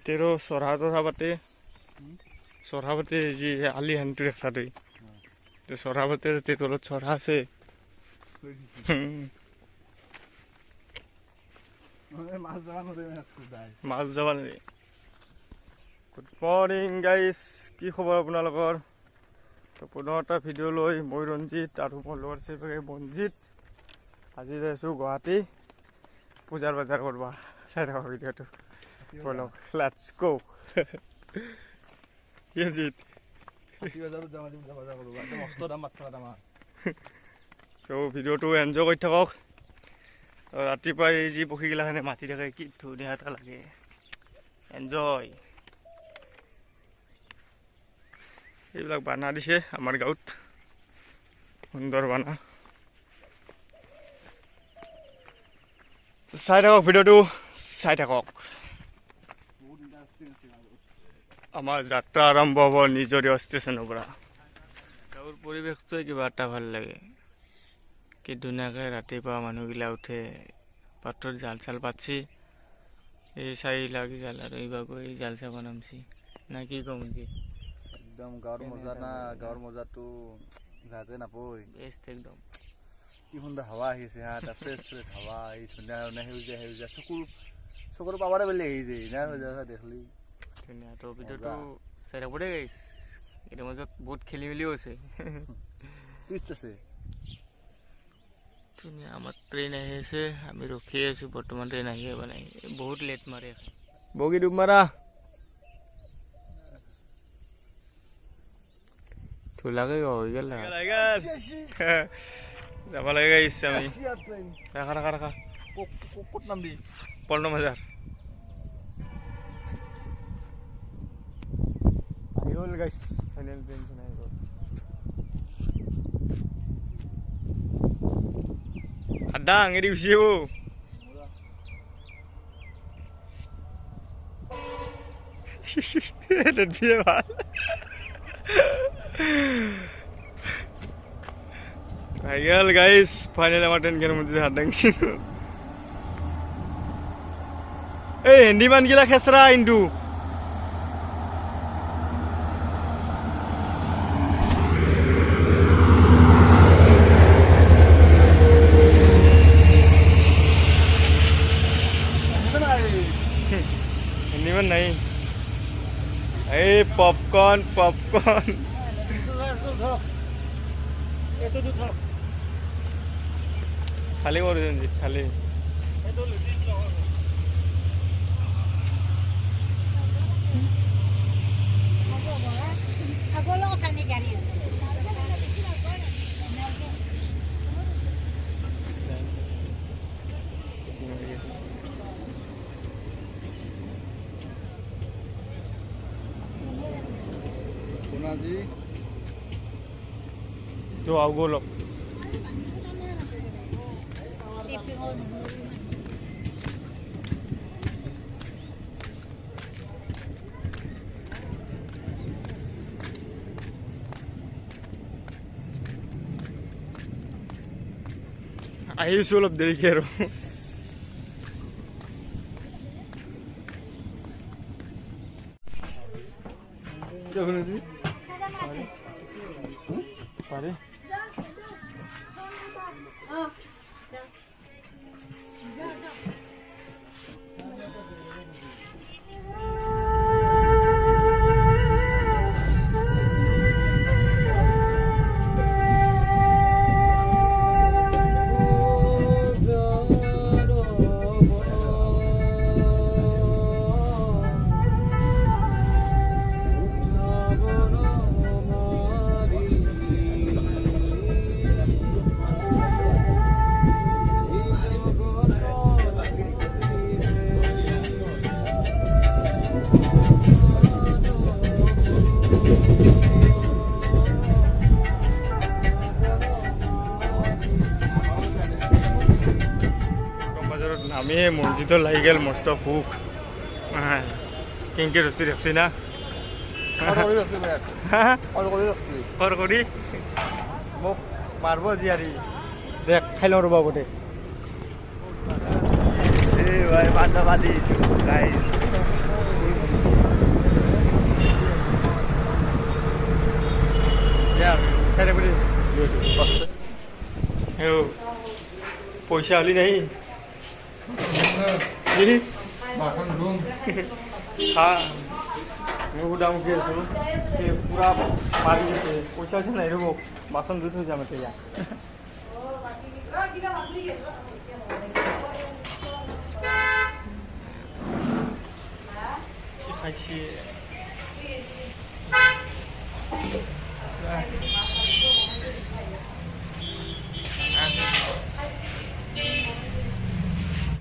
এতিয়াৰো চৰহা পাতে যি আলি হানটো দেখা তই চৰহা পাতেৰ তলত চৰহা আছে মাছ যাবা নেকি গুড মৰ্ণিং গাইজ কি খবৰ আপোনালোকৰ তো পুনৰ এটা ভিডিঅ' লৈ মই ৰঞ্জিত আৰু মোৰ লগৰ মঞ্জিত আজি যাই আছোঁ গুৱাহাটী পূজাৰ বজাৰ কৰবা চাই থাকক ভিডিঅ'টো বলক লেটছ গো ৰঞ্জিত চ' ভিডিঅ'টো এনজয় কৰি থাকক ৰাতিপুৱাই যি পক্ষীগিলাখানে মাতি থাকে কি ধুনীয়া এটা লাগে এনজয় এইবিলাক বানা দিছে আমাৰ গাঁৱত সুন্দৰ বানা চাই থাকক ভিডিঅ'টো চাই থাকক আমাৰ যাত্ৰা আৰম্ভ হ'ব নিজৰীয়া ষ্টেচনৰ পৰা গাঁৱৰ পৰিৱেশটোৱে কিবা এটা ভাল লাগে কি ধুনীয়াকৈ ৰাতিপুৱা মানুহগিলা উঠে পাথৰ জাল চাল পাতছি এই চাৰি লাগি জাল আৰু এইবাৰ গৈ জাল চাব নামছি না কি কম যি একদম গাঁৱৰ মজা না গাঁৱৰ মজাটো যাতে নাপয় বেষ্ট একদম কি সুন্দৰ হাৱা আহিছে হা এটা ফ্ৰেছ ফ্ৰেছ হাৱা এই ধুনীয়া ধুনীয়া সেউজীয়া সেউজীয়া চকুৰ পাবাৰে বেলেগ আহি যায় না দেখলি ধুনীয়া তো ভিডিঅ'টো চাই থাকব দেই গাইছ এইটোৰ মাজত বহুত খেলি মেলিও আছে টুইষ্ট আছে ধুনীয়া আমাৰ ট্ৰেইন আহি আছে আমি ৰখি আছোঁ বৰ্তমান ট্ৰেইন আহিয়ে পোৱা নাই বহুত লেট মাৰে বগী ডুব মাৰা ধুলাকে হৈ গ'ল যাব লাগে গাইছ আমি ৰাখা ক'ত নামবি পল্টন বজাৰ আহি গ'ল গাইছ ফাইনেল ট্ৰেইন আহি গ'ল আদা আঙেৰি গুচি যাব ভাল আহি গ'ল গাইছ ফাইনেল আমাৰ ট্ৰেইন কেনে মধ্যে হাত দাঙছি এই হিন্দী মানগিলা খেচৰা ইন্দু हिंदी में नहीं पॉपकॉर्न खाली कर खाली जो आओ गोलो আহিছো অলপ দেৰিকে আৰু পাৰে আমি মসজিদত লাগি গেল মস্ত ভোক কেনেকৈ ৰচি ৰাখছি না কৰি মোক মাৰিব জীয়াৰী দেখ খাই লওঁ ৰ'ব গোটেই এই ভাই বান্ধবাদী पैसा वाली नहीं हाँ मैं उडाऊँ के पूरा पानी से पैसा से नहीं रुको बासन दूध हो जाए या खाइए